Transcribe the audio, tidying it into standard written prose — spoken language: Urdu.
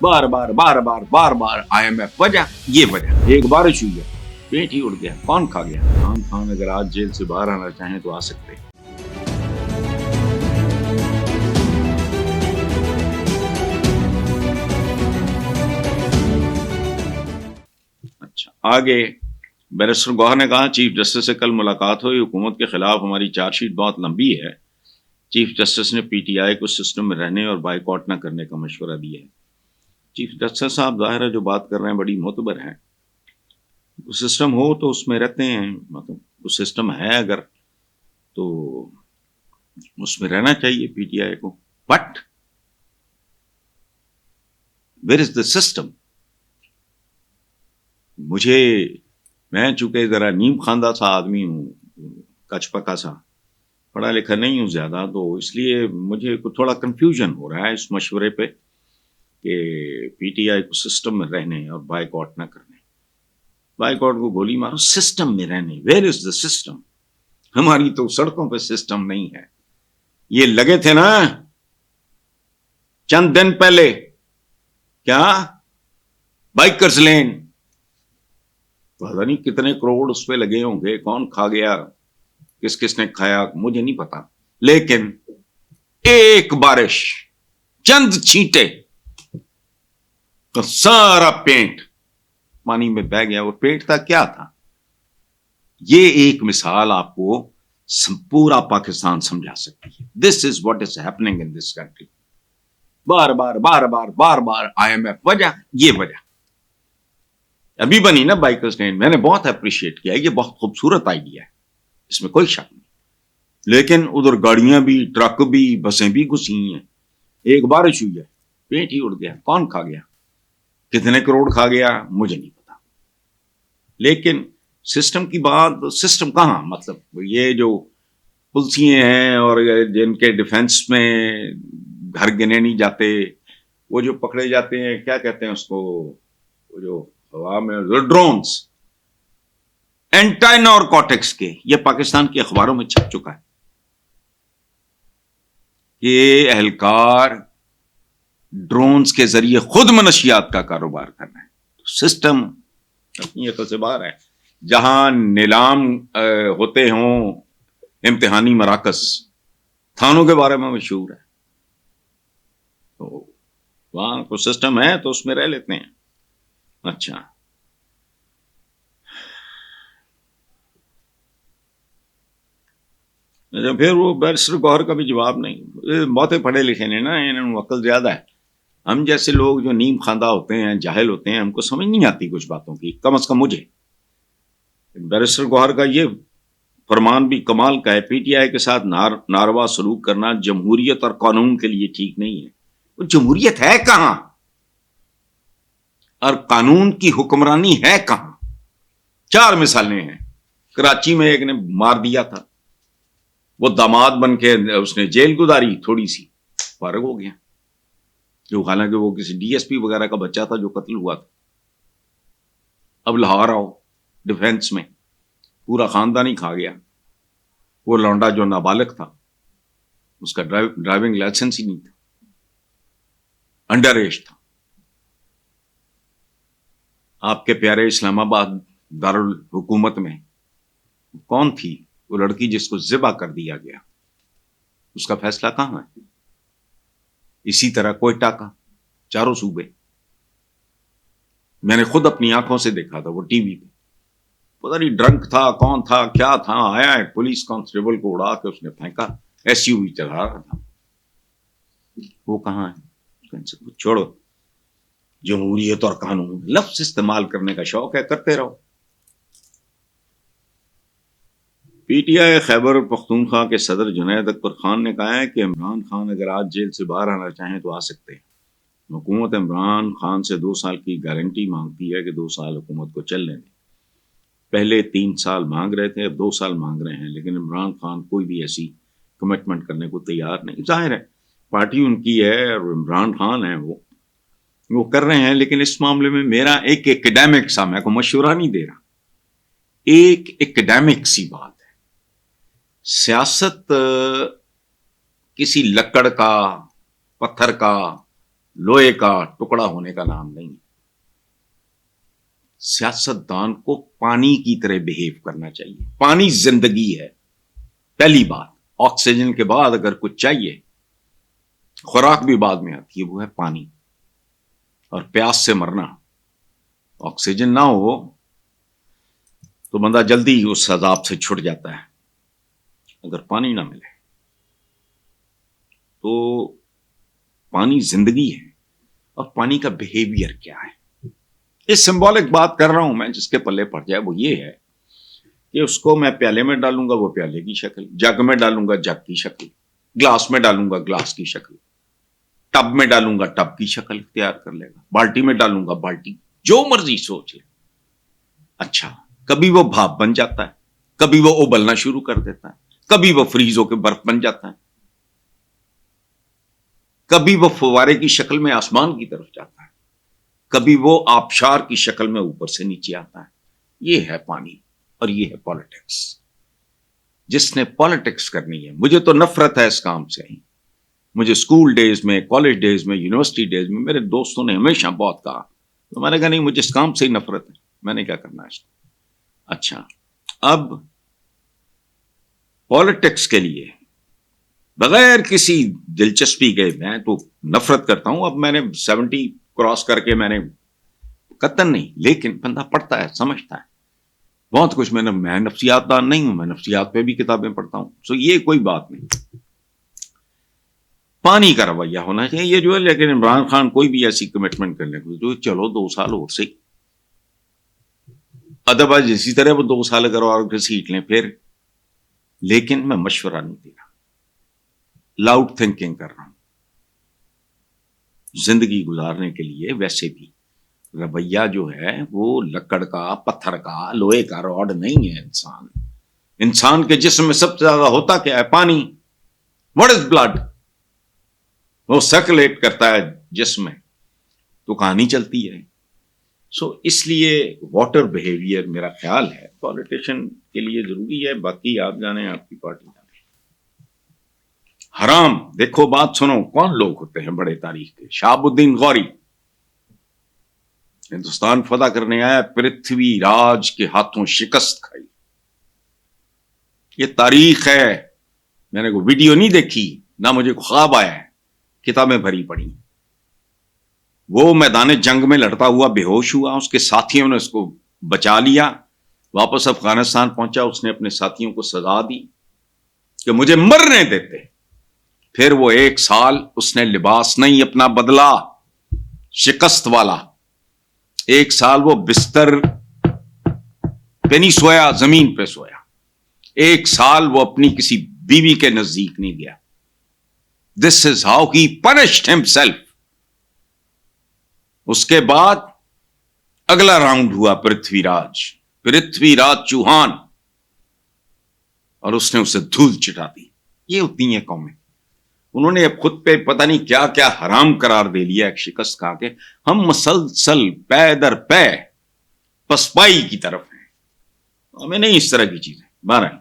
بار بار بار بار بار بار IMF وجہ یہ وجہ ایک بارش ہوئی ہے پیٹ ہی اڑ گیا کون کھا گیا. عمران خان اگر آج جیل سے باہر آنا چاہیں تو آ سکتے ہیں. اچھا آگے بیرسٹر گوہر نے کہا چیف جسٹس سے کل ملاقات ہوئی, حکومت کے خلاف ہماری چارج شیٹ بہت لمبی ہے. چیف جسٹس نے PTI کو سسٹم میں رہنے اور بائیکاٹ نہ کرنے کا مشورہ دیا ہے. چیف جسٹس صاحب ظاہر ہے جو بات کر رہے ہیں بڑی معتبر ہیں. سسٹم ہو تو اس میں رہتے ہیں, مطلب وہ سسٹم ہے اگر تو اس میں رہنا چاہیے PTI کو. But where is the system. میں چونکہ ذرا نیم خواندہ سا آدمی ہوں, کچ پکا سا, پڑھا لکھا نہیں ہوں زیادہ, تو اس لیے مجھے تھوڑا کنفیوژن ہو رہا ہے اس مشورے پہ کہ PTI کو سسٹم میں رہنے اور بائیکاٹ نہ کرنے. بائیکاٹ کو گولی مارو, سسٹم میں رہنے. Where is the system? ہماری تو سڑکوں پہ سسٹم نہیں ہے. یہ لگے تھے نا چند دن پہلے, کیا بائکرز لین, پتہ نہیں کتنے کروڑ اس پہ لگے ہوں گے, کون کھا گیا, کس نے کھایا مجھے نہیں پتا, لیکن ایک بارش, چند چھینٹے, تو سارا پینٹ پانی میں بہہ گیا. اور پیٹ تھا کیا تھا؟ یہ ایک مثال آپ کو پورا پاکستان سمجھا سکتی ہے. This is what is happening in this country. بار بار بار بار بار بار IMF وجہ یہ وجہ. ابھی بنی نا بائکرز لین, میں نے بہت اپریشیٹ کیا, یہ بہت خوبصورت آئیڈیا ہے, اس میں کوئی شک نہیں. لیکن ادھر گاڑیاں بھی, ٹرک بھی, بسیں بھی گھسی ہیں. ایک بارش ہوئی ہے پیٹ ہی اڑ گیا, کون کھا گیا, کتنے کروڑ کھا گیا مجھے نہیں پتا. لیکن سسٹم کی بات, سسٹم کہاں, مطلب یہ جو پلسیے ہیں اور جن کے ڈیفنس میں گھر گنے نہیں جاتے, وہ جو پکڑے جاتے ہیں کیا کہتے ہیں اس کو, وہ جو ہوا میں ڈرونز, اینٹی نارکوٹکس کے, یہ پاکستان کی اخباروں میں چھپ چکا ہے. یہ اہلکار ڈرونز کے ذریعے خود منشیات کا کاروبار کر رہے ہیں. سسٹم اپنی عقل سے باہر ہے. جہاں نیلام ہوتے ہوں امتحانی مراکز, تھانوں کے بارے میں مشہور ہے, تو وہاں کو سسٹم ہے تو اس میں رہ لیتے ہیں. اچھا پھر وہ بیرسٹر گوہر کا بھی جواب نہیں. بہتے پڑھے لکھے نے نا, انہوں نے عقل زیادہ ہے. ہم جیسے لوگ جو نیم خواندہ ہوتے ہیں, جاہل ہوتے ہیں, ہم کو سمجھ نہیں آتی کچھ باتوں کی, کم از کم مجھے. بیرسٹر گوہر کا یہ فرمان بھی کمال کا ہے, PTI کے ساتھ ناروا سلوک کرنا جمہوریت اور قانون کے لیے ٹھیک نہیں ہے. وہ جمہوریت ہے کہاں اور قانون کی حکمرانی ہے کہاں؟ 4 مثالیں ہیں. کراچی میں ایک نے مار دیا تھا, وہ داماد بن کے اس نے جیل گزاری, تھوڑی سی فارغ ہو گیا, جو حالانکہ وہ کسی DSP وغیرہ کا بچہ تھا جو قتل ہوا تھا. اب لاہور آؤ, ڈیفنس میں پورا خاندان ہی کھا گیا. وہ لونڈا جو نابالغ تھا, اس کا ڈرائیونگ لائسنس ہی نہیں تھا, انڈر ایج تھا. آپ کے پیارے اسلام آباد دارالحکومت میں کون تھی وہ لڑکی جس کو ذبح کر دیا گیا, اس کا فیصلہ کہاں ہے؟ اسی طرح کوئٹہ کا, چاروں صوبے, میں نے خود اپنی آنکھوں سے دیکھا تھا. وہ ٹی وی پہ پتہ نہیں ڈرنک تھا, کون تھا, کیا تھا, آیا ہے پولیس کانسٹیبل کو اڑا کے اس نے پھینکا, SUV چلا رہا تھا. وہ کہاں ہے؟ چھوڑو, جمہوریت اور قانون لفظ استعمال کرنے کا شوق ہے, کرتے رہو. PTI خیبر پختونخوا کے صدر جنید اکبر خان نے کہا ہے کہ عمران خان اگر آج جیل سے باہر آنا چاہیں تو آ سکتے ہیں. حکومت عمران خان سے 2 سال کی گارنٹی مانگتی ہے کہ 2 سال حکومت کو چلنے دیں. پہلے 3 سال مانگ رہے تھے, اب 2 سال مانگ رہے ہیں, لیکن عمران خان کوئی بھی ایسی کمٹمنٹ کرنے کو تیار نہیں. ظاہر ہے پارٹی ان کی ہے اور عمران خان ہے, وہ کر رہے ہیں. لیکن اس معاملے میں میرا ایک ایکڈیمک سا, میں کو مشورہ نہیں دے رہا, ایک ایکڈیمک سی بات ہے. سیاست کسی لکڑ کا, پتھر کا, لوہے کا ٹکڑا ہونے کا نام نہیں. سیاست دان کو پانی کی طرح بہیو کرنا چاہیے. پانی زندگی ہے. پہلی بات، آکسیجن کے بعد اگر کچھ چاہیے، خوراک بھی بعد میں آتی ہے، وہ ہے پانی. اور پیاس سے مرنا، آکسیجن نہ ہو تو بندہ جلدی اس عذاب سے چھٹ جاتا ہے. اگر پانی نہ ملے تو پانی زندگی ہے. اور پانی کا بہیویئر کیا ہے؟ اس سمبولک بات کر رہا ہوں میں، جس کے پلے پڑ جائے وہ یہ ہے کہ اس کو میں پیالے میں ڈالوں گا وہ پیالے کی شکل، جگ میں ڈالوں گا جگ کی شکل، گلاس میں ڈالوں گا گلاس کی شکل، ٹب میں ڈالوں گا ٹب کی شکل اختیار کر لے گا، بالٹی میں ڈالوں گا بالٹی، جو مرضی سوچ لے. اچھا، کبھی وہ بھاپ بن جاتا ہے، کبھی وہ ابلنا شروع کر دیتا ہے، کبھی وہ فریز ہو کے برف بن جاتا ہے، کبھی وہ فوارے کی شکل میں آسمان کی طرف جاتا ہے، کبھی وہ آبشار کی شکل میں اوپر سے نیچے آتا ہے. یہ ہے پانی اور یہ ہے پالیٹکس. جس نے پالیٹکس کرنی ہے، مجھے تو نفرت ہے اس کام سے. مجھے اسکول ڈیز میں، کالج ڈیز میں، یونیورسٹی ڈیز میں میرے دوستوں نے ہمیشہ بہت کہا، تو میں نے کہا نہیں، مجھے اس کام سے ہی نفرت ہے، میں نے کیا کرنا ہے اس کو. اچھا، اب پالیٹکس کے لیے بغیر کسی دلچسپی کے میں تو نفرت کرتا ہوں. اب میں نے 70 کراس کر کے میں نے قطن نہیں، لیکن بندہ پڑھتا ہے، سمجھتا ہے بہت کچھ. میں نفسیات دان نہیں ہوں، میں نفسیات پہ بھی کتابیں پڑھتا ہوں. سو یہ کوئی بات نہیں. پانی کا رویہ ہونا چاہیے یہ جو ہے. لیکن عمران خان کوئی بھی ایسی کمٹمنٹ کرنے کو تو چلو 2 سال اور سے ادب اسی طرح وہ 2 سال اگر اور گھسیٹ لیں پھر. لیکن میں مشورہ نہیں دے رہا، لاؤڈ تھنکنگ کر رہا ہوں. زندگی گزارنے کے لیے ویسے بھی رویہ جو ہے وہ لکڑ کا، پتھر کا، لوہے کا راڈ نہیں ہے. انسان کے جسم میں سب سے زیادہ ہوتا کیا ہے؟ پانی. What is blood? وہ سرکولیٹ کرتا ہے جسم میں تو کہانی چلتی ہے. سو اس لیے واٹر بہیویئر میرا خیال ہے پالیٹیشین کے لیے ضروری ہے. باقی آپ جانے، آپ کی پارٹی جانے. حرام. دیکھو بات سنو، کون لوگ ہوتے ہیں بڑے تاریخ کے؟ شہاب الدین غوری ہندوستان فتح کرنے آیا، پرتھوی راج کے ہاتھوں شکست کھائی. یہ تاریخ ہے. میں نے کوئی ویڈیو نہیں دیکھی، نہ مجھے خواب آیا ہے، کتابیں بھری پڑی. وہ میدان جنگ میں لڑتا ہوا بے ہوش ہوا، اس کے ساتھیوں نے اس کو بچا لیا، واپس افغانستان پہنچا. اس نے اپنے ساتھیوں کو سزا دی کہ مجھے مرنے دیتے. پھر وہ 1 سال اس نے لباس نہیں اپنا بدلا، شکست والا. 1 سال وہ بستر پہ نہیں سویا، زمین پہ سویا. 1 سال وہ اپنی کسی بیوی کے نزدیک نہیں گیا. This is how he punished himself. اس کے بعد اگلا راؤنڈ ہوا پرتھوی راج چوہان، اور اس نے اسے دھول چٹا دی. یہ ہوتی ہیں قومیں. انہوں نے اب خود پہ پتہ نہیں کیا کیا حرام قرار دے لیا ایک شکست کھا کے. ہم مسلسل پے در پے پسپائی کی طرف ہیں. ہمیں نہیں اس طرح کی چیزیں. بہرحال